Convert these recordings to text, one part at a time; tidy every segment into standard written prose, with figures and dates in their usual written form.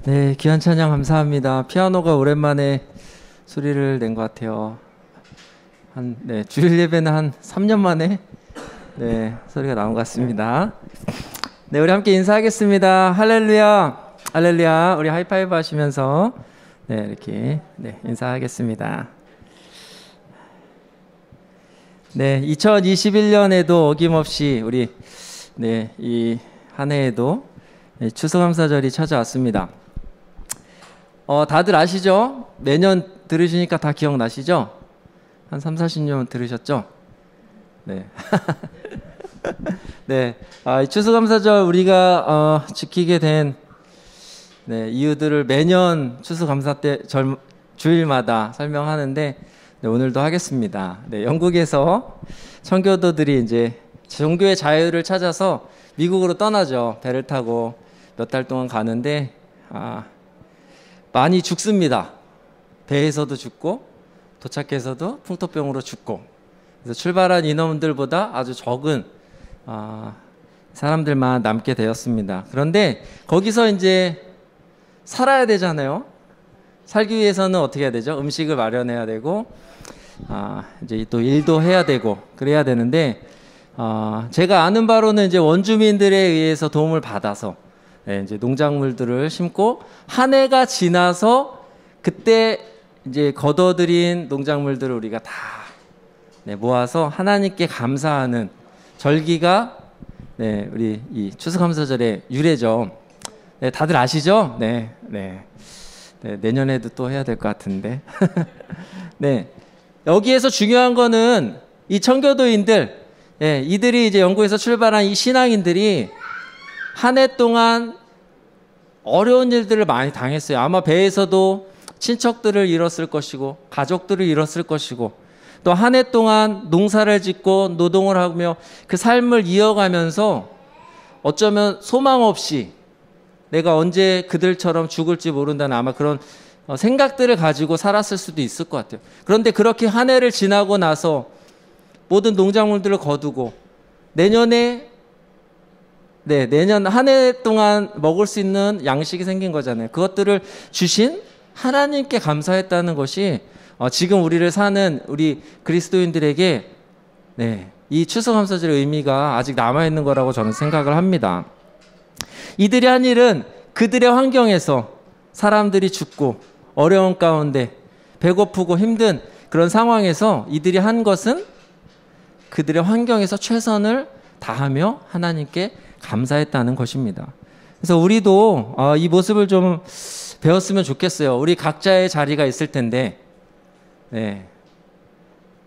네, 귀한 찬양 감사합니다. 피아노가 오랜만에 소리를 낸 것 같아요. 주일 예배는 한 3년 만에 소리가 나온 것 같습니다. 네, 우리 함께 인사하겠습니다. 할렐루야, 할렐루야. 우리 하이파이브 하시면서 이렇게 인사하겠습니다. 네, 2021년에도 어김없이 우리 이 한 해에도 추수감사절이 찾아왔습니다. 다들 아시죠? 매년 들으시니까 다 기억나시죠? 한 3, 40년 들으셨죠? 네. 네. 추수감사절 우리가 지키게 된 이유들을 매년 추수감사 때 주일마다 설명하는데 오늘도 하겠습니다. 영국에서 청교도들이 이제 종교의 자유를 찾아서 미국으로 떠나죠. 배를 타고 몇 달 동안 가는데 많이 죽습니다. 배에서도 죽고 도착해서도 풍토병으로 죽고, 그래서 출발한 인원들보다 아주 적은 사람들만 남게 되었습니다. 그런데 거기서 이제 살아야 되잖아요. 살기 위해서는 어떻게 해야 되죠? 음식을 마련해야 되고 이제 또 일도 해야 되고 그래야 되는데, 제가 아는 바로는 이제 원주민들에 의해서 도움을 받아서 이제 농작물들을 심고 한 해가 지나서 그때 이제 거둬들인 농작물들을 우리가 다 모아서 하나님께 감사하는 절기가 우리 이 추수감사절의 유래죠. 다들 아시죠? 내년에도 또 해야 될 것 같은데. 여기에서 중요한 거는 이 청교도인들, 이들이 이제 영국에서 출발한 이 신앙인들이 한 해 동안 어려운 일들을 많이 당했어요. 아마 배에서도 친척들을 잃었을 것이고 가족들을 잃었을 것이고, 또 한 해 동안 농사를 짓고 노동을 하며 그 삶을 이어가면서 어쩌면 소망 없이 내가 언제 그들처럼 죽을지 모른다는 아마 그런 생각들을 가지고 살았을 수도 있을 것 같아요. 그런데 그렇게 한 해를 지나고 나서 모든 농작물들을 거두고 내년 한 해 동안 먹을 수 있는 양식이 생긴 거잖아요. 그것들을 주신 하나님께 감사했다는 것이 지금 우리를 사는 우리 그리스도인들에게 이 추수감사절의 의미가 아직 남아있는 거라고 저는 생각을 합니다. 이들이 한 일은 그들의 환경에서 사람들이 죽고 어려운 가운데 배고프고 힘든 그런 상황에서 이들이 한 것은 그들의 환경에서 최선을 다하며 하나님께 감사했다는 것입니다. 그래서 우리도 이 모습을 좀 배웠으면 좋겠어요. 우리 각자의 자리가 있을 텐데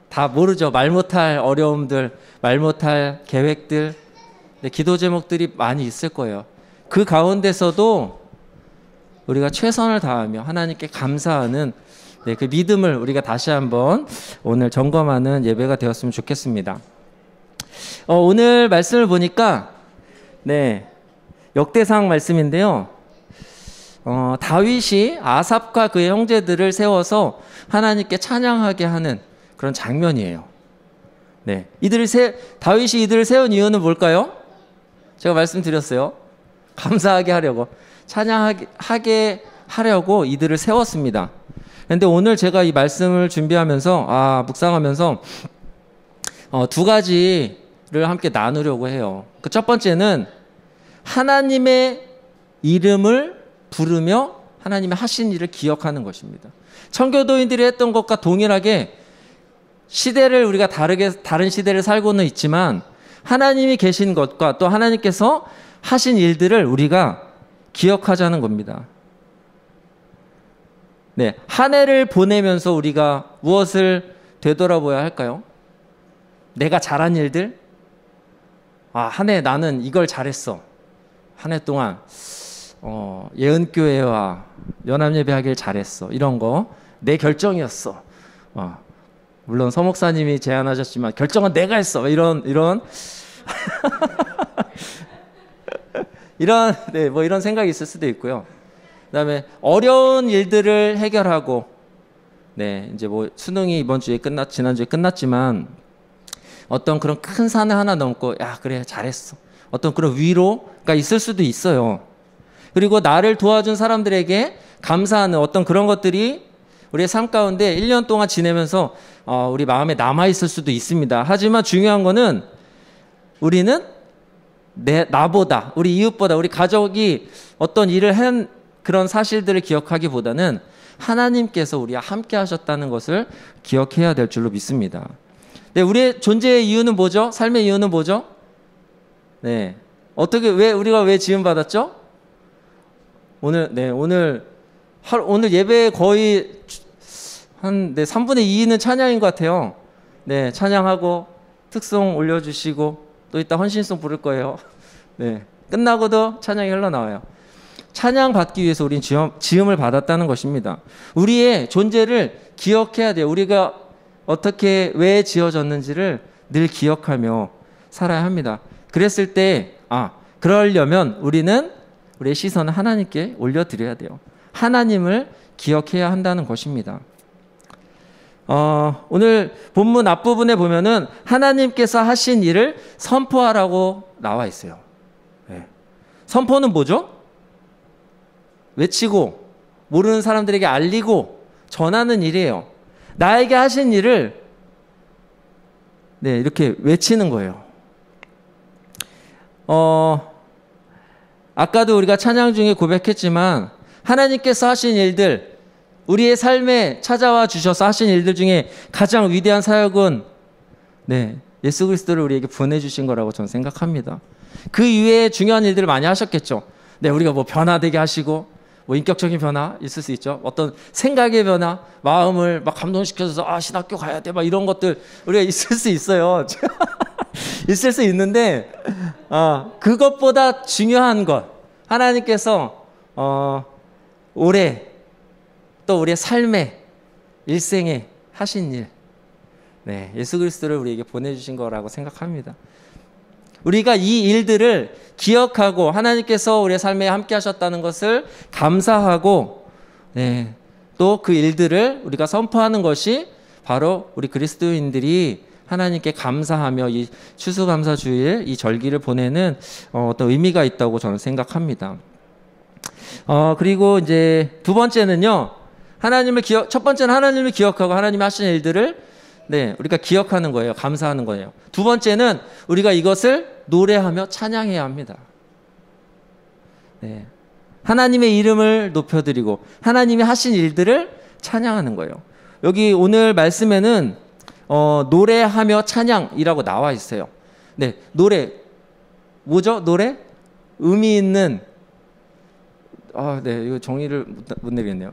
다 모르죠. 말 못할 어려움들, 말 못할 계획들, 기도 제목들이 많이 있을 거예요. 그 가운데서도 우리가 최선을 다하며 하나님께 감사하는 그 믿음을 우리가 다시 한번 오늘 점검하는 예배가 되었으면 좋겠습니다. 오늘 말씀을 보니까 역대상 말씀인데요. 다윗이 아삽과 그의 형제들을 세워서 하나님께 찬양하게 하는 그런 장면이에요. 다윗이 이들을 세운 이유는 뭘까요? 제가 말씀드렸어요. 감사하게 하려고, 찬양하게 하려고 이들을 세웠습니다. 그런데 오늘 제가 이 말씀을 준비하면서 묵상하면서 두 가지를 함께 나누려고 해요. 그 첫 번째는 하나님의 이름을 부르며 하나님의 하신 일을 기억하는 것입니다. 청교도인들이 했던 것과 동일하게 시대를 우리가 다른 시대를 살고는 있지만 하나님이 계신 것과 또 하나님께서 하신 일들을 우리가 기억하자는 겁니다. 한 해를 보내면서 우리가 무엇을 되돌아보아야 할까요? 내가 잘한 일들? 한 해 나는 이걸 잘했어. 한 해 동안 예은교회와 연합예배하길 잘했어. 이런 거 내 결정이었어. 물론 서목사님이 제안하셨지만 결정은 내가 했어. 이런 이런 생각이 있을 수도 있고요. 그다음에 어려운 일들을 해결하고, 이제 수능이 지난주에 끝났지만 어떤 그런 큰 산을 하나 넘고 그래 잘했어. 어떤 그런 위로가 있을 수도 있어요. 그리고 나를 도와준 사람들에게 감사하는 어떤 그런 것들이 우리의 삶 가운데 1년 동안 지내면서 우리 마음에 남아있을 수도 있습니다. 하지만 중요한 거는 우리는 나보다, 우리 이웃보다, 우리 가족이 어떤 일을 한 그런 사실들을 기억하기보다는 하나님께서 우리와 함께 하셨다는 것을 기억해야 될 줄로 믿습니다. 네, 우리의 존재의 이유는 뭐죠? 삶의 이유는 뭐죠? 네. 우리가 왜 지음받았죠? 오늘 예배의 거의 한 3분의 2는 찬양인 것 같아요. 네, 찬양하고 특송 올려주시고 또 이따 헌신송 부를 거예요. 네, 끝나고도 찬양이 흘러나와요. 찬양 받기 위해서 우리는 지음을 받았다는 것입니다. 우리의 존재를 기억해야 돼요. 우리가 어떻게 왜 지어졌는지를 늘 기억하며 살아야 합니다. 그랬을 때 그러려면 우리는 우리의 시선을 하나님께 올려드려야 돼요. 하나님을 기억해야 한다는 것입니다. 오늘 본문 앞부분에 보면은 하나님께서 하신 일을 선포하라고 나와 있어요. 네. 선포는 뭐죠? 외치고 모르는 사람들에게 알리고 전하는 일이에요. 나에게 하신 일을 이렇게 외치는 거예요. 아까도 우리가 찬양 중에 고백했지만 하나님께서 하신 일들, 우리의 삶에 찾아와 주셔서 하신 일들 중에 가장 위대한 사역은 예수 그리스도를 우리에게 보내주신 거라고 저는 생각합니다. 그 이외에 중요한 일들을 많이 하셨겠죠. 우리가 변화되게 하시고 인격적인 변화 있을 수 있죠. 어떤 생각의 변화, 마음을 감동시켜서 신학교 가야 돼 이런 것들 우리가 있을 수 있어요. 있을 수 있는데 그것보다 중요한 것, 하나님께서 올해 또 우리의 삶에 일생에 하신 일, 예수 그리스도를 우리에게 보내주신 거라고 생각합니다. 우리가 이 일들을 기억하고 하나님께서 우리의 삶에 함께 하셨다는 것을 감사하고 또 그 일들을 우리가 선포하는 것이 바로 우리 그리스도인들이 하나님께 감사하며 이 추수감사주일 이 절기를 보내는 어떤 의미가 있다고 저는 생각합니다. 그리고 이제 두 번째는요, 첫 번째는 하나님을 기억하고 하나님이 하신 일들을 우리가 기억하는 거예요. 감사하는 거예요. 두 번째는 우리가 이것을 노래하며 찬양해야 합니다. 하나님의 이름을 높여드리고 하나님이 하신 일들을 찬양하는 거예요. 여기 오늘 말씀에는 노래하며 찬양이라고 나와 있어요. 노래 뭐죠? 노래? 의미 있는 이거 정의를 못 내리겠네요.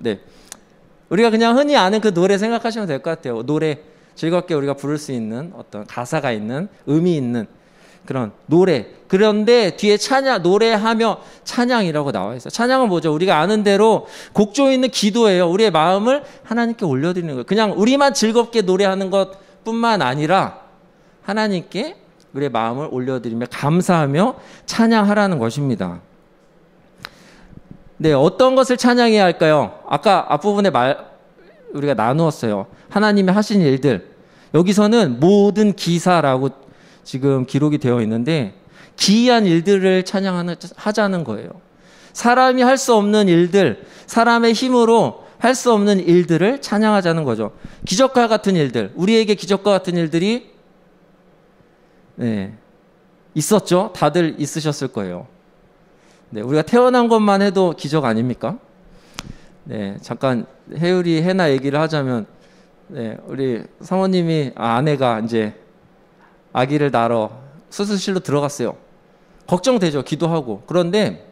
우리가 그냥 흔히 아는 그 노래 생각하시면 될 것 같아요. 노래 즐겁게 우리가 부를 수 있는 어떤 가사가 있는 의미 있는 그런 노래. 그런데 뒤에 노래하며 찬양이라고 나와 있어요. 찬양은 뭐죠? 우리가 아는 대로 곡조 있는 기도예요. 우리의 마음을 하나님께 올려드리는 거예요. 그냥 우리만 즐겁게 노래하는 것뿐만 아니라 하나님께 우리의 마음을 올려드리며 감사하며 찬양하라는 것입니다. 어떤 것을 찬양해야 할까요? 아까 앞부분에 우리가 나누었어요. 하나님이 하신 일들. 여기서는 모든 기사라고 지금 기록이 되어 있는데 기이한 일들을 하자는 거예요. 사람이 할 수 없는 일들, 사람의 힘으로 할 수 없는 일들을 찬양하자는 거죠. 기적과 같은 일들, 우리에게 기적과 같은 일들이 있었죠. 다들 있으셨을 거예요. 우리가 태어난 것만 해도 기적 아닙니까? 잠깐 해나 얘기를 하자면, 우리 사모님이 아내가 이제 아기를 낳으러 수술실로 들어갔어요. 걱정되죠. 기도하고. 그런데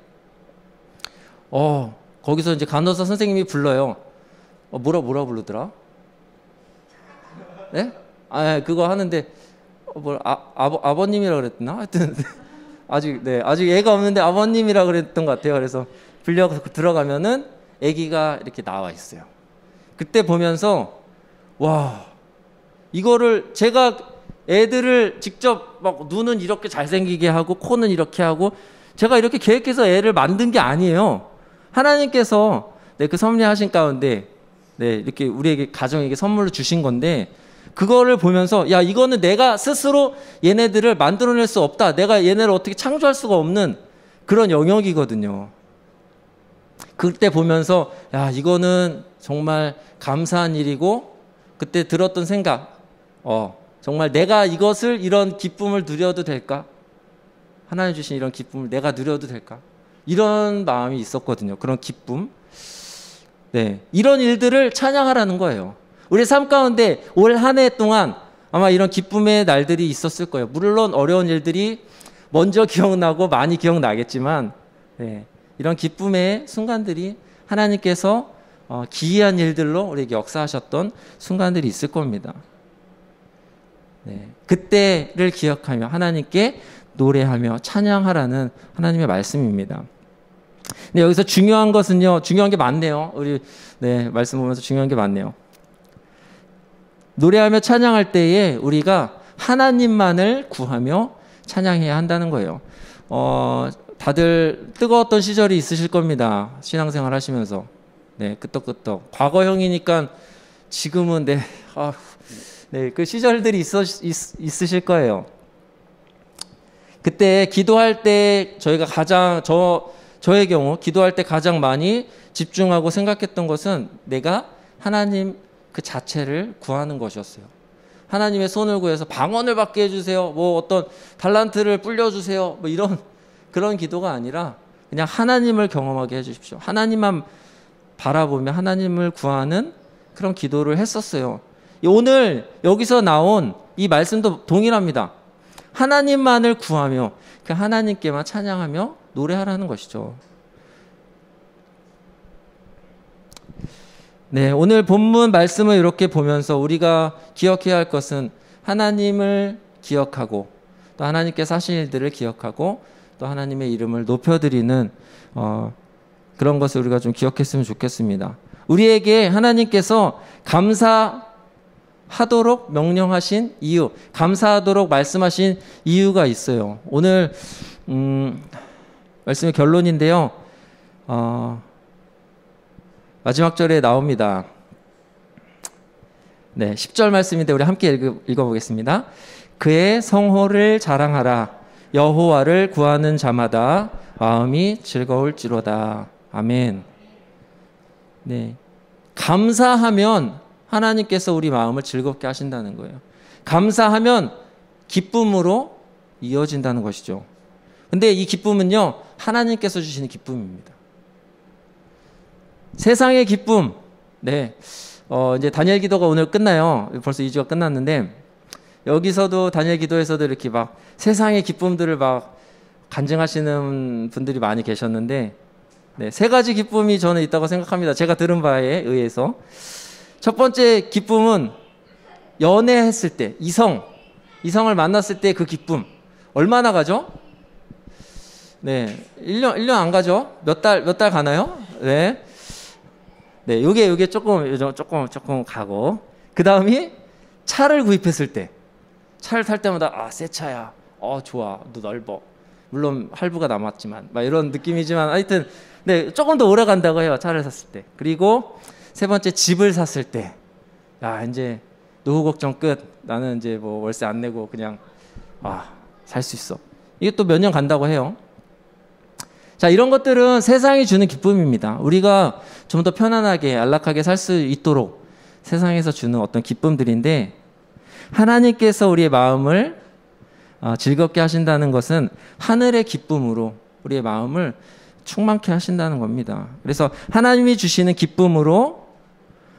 거기서 이제 간호사 선생님이 불러요. 뭐라 부르더라? 그거 하는데 아버님이라 그랬나? 하여튼 아직 애가 없는데 아버님이라 그랬던 것 같아요. 그래서 불려서 들어가면은 아기가 이렇게 나와 있어요. 그때 보면서 이거를 제가 애들을 직접 눈은 이렇게 잘생기게 하고 코는 이렇게 하고 제가 이렇게 계획해서 애를 만든 게 아니에요. 하나님께서 그 섭리하신 가운데 이렇게 우리에게 가정에게 선물로 주신 건데 그거를 보면서 이거는 내가 스스로 얘네들을 만들어낼 수 없다. 내가 얘네를 어떻게 창조할 수가 없는 그런 영역이거든요. 그때 보면서 야, 이거는 정말 감사한 일이고 그때 들었던 생각, 정말 내가 이것을 이런 기쁨을 누려도 될까? 하나님 주신 이런 기쁨을 내가 누려도 될까? 이런 마음이 있었거든요. 그런 기쁨. 네, 이런 일들을 찬양하라는 거예요. 우리 삶 가운데 올 한 해 동안 아마 이런 기쁨의 날들이 있었을 거예요. 물론 어려운 일들이 먼저 기억나고 많이 기억나겠지만, 네, 이런 기쁨의 순간들이 하나님께서 기이한 일들로 우리에게 역사하셨던 순간들이 있을 겁니다. 네, 그때를 기억하며 하나님께 노래하며 찬양하라는 하나님의 말씀입니다. 근데 여기서 중요한 것은요, 중요한 게 많네요. 우리 말씀 보면서 중요한 게 많네요. 노래하며 찬양할 때에 우리가 하나님만을 구하며 찬양해야 한다는 거예요. 다들 뜨거웠던 시절이 있으실 겁니다. 신앙생활 하시면서. 네, 끄떡끄떡. 과거형이니까 지금은 그 시절들이 있으실 거예요. 그때 기도할 때 저희가 저의 경우 기도할 때 가장 많이 집중하고 생각했던 것은 내가 하나님 그 자체를 구하는 것이었어요. 하나님의 손을 구해서 방언을 받게 해주세요. 뭐 어떤 달란트를 불려주세요. 뭐 이런 그런 기도가 아니라 그냥 하나님을 경험하게 해주십시오. 하나님만 바라보며 하나님을 구하는 그런 기도를 했었어요. 오늘 여기서 나온 이 말씀도 동일합니다. 하나님만을 구하며 그 하나님께만 찬양하며 노래하라는 것이죠. 네, 오늘 본문 말씀을 이렇게 보면서 우리가 기억해야 할 것은 하나님을 기억하고 또 하나님께서 하신 일들을 기억하고 또 하나님의 이름을 높여드리는 그런 것을 우리가 좀 기억했으면 좋겠습니다. 우리에게 하나님께서 감사하도록 명령하신 이유, 감사하도록 말씀하신 이유가 있어요. 오늘 말씀의 결론인데요. 마지막 절에 나옵니다. 네, 10절 말씀인데 우리 함께 읽어보겠습니다. 그의 성호를 자랑하라. 여호와를 구하는 자마다 마음이 즐거울지로다. 아멘. 네, 감사하면 하나님께서 우리 마음을 즐겁게 하신다는 거예요. 감사하면 기쁨으로 이어진다는 것이죠. 근데 이 기쁨은요, 하나님께서 주시는 기쁨입니다. 세상의 기쁨. 네. 이제 다니엘 기도가 오늘 끝나요. 벌써 2주가 끝났는데, 여기서도 다니엘 기도에서도 이렇게 막 세상의 기쁨들을 막 간증하시는 분들이 많이 계셨는데, 네, 세 가지 기쁨이 저는 있다고 생각합니다. 제가 들은 바에 의해서. 첫 번째 기쁨은 연애했을 때, 이성을 만났을 때 그 기쁨. 얼마나 가죠? 네. 1년 안 가죠? 몇 달 가나요? 네. 네, 요게 조금 가고. 그 다음이 차를 구입했을 때. 차를 탈 때마다, 새 차야. 좋아. 너 넓어. 물론 할부가 남았지만. 막 이런 느낌이지만, 하여튼, 네, 조금 더 오래 간다고 해요. 차를 샀을 때. 그리고 세 번째 집을 샀을 때. 이제 노후 걱정 끝. 나는 이제 뭐 월세 안 내고 그냥, 살 수 있어. 이게 또 몇 년 간다고 해요. 자, 이런 것들은 세상이 주는 기쁨입니다. 우리가 좀 더 편안하게 안락하게 살 수 있도록 세상에서 주는 어떤 기쁨들인데, 하나님께서 우리의 마음을 즐겁게 하신다는 것은 하늘의 기쁨으로 우리의 마음을 충만케 하신다는 겁니다. 그래서 하나님이 주시는 기쁨으로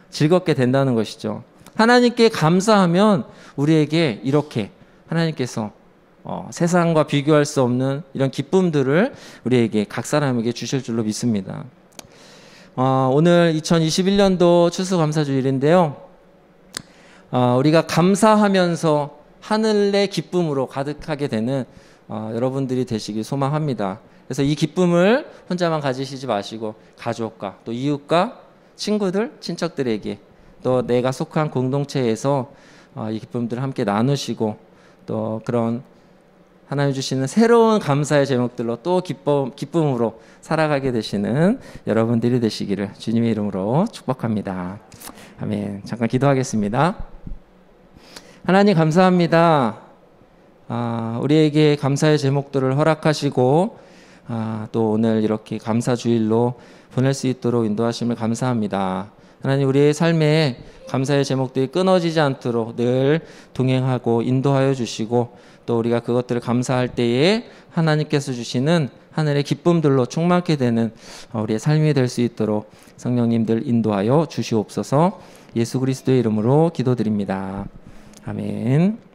즐겁게 된다는 것이죠. 하나님께 감사하면 우리에게 이렇게 하나님께서 세상과 비교할 수 없는 이런 기쁨들을 우리에게 각 사람에게 주실 줄로 믿습니다. 오늘 2021년도 추수감사주일인데요. 우리가 감사하면서 하늘의 기쁨으로 가득하게 되는 여러분들이 되시길 소망합니다. 그래서 이 기쁨을 혼자만 가지시지 마시고 가족과 또 이웃과 친구들, 친척들에게 또 내가 속한 공동체에서 이 기쁨들을 함께 나누시고 또 그런 하나님 주시는 새로운 감사의 제목들로 또 기쁨으로 살아가게 되시는 여러분들이 되시기를 주님의 이름으로 축복합니다. 아멘. 잠깐 기도하겠습니다. 하나님 감사합니다. 우리에게 감사의 제목들을 허락하시고 또 오늘 이렇게 감사 주일로 보낼 수 있도록 인도하심을 감사합니다. 하나님, 우리의 삶에 감사의 제목들이 끊어지지 않도록 늘 동행하고 인도하여 주시고, 또 우리가 그것들을 감사할 때에 하나님께서 주시는 하늘의 기쁨들로 충만케 되는 우리의 삶이 될 수 있도록 성령님들 인도하여 주시옵소서. 예수 그리스도의 이름으로 기도드립니다. 아멘.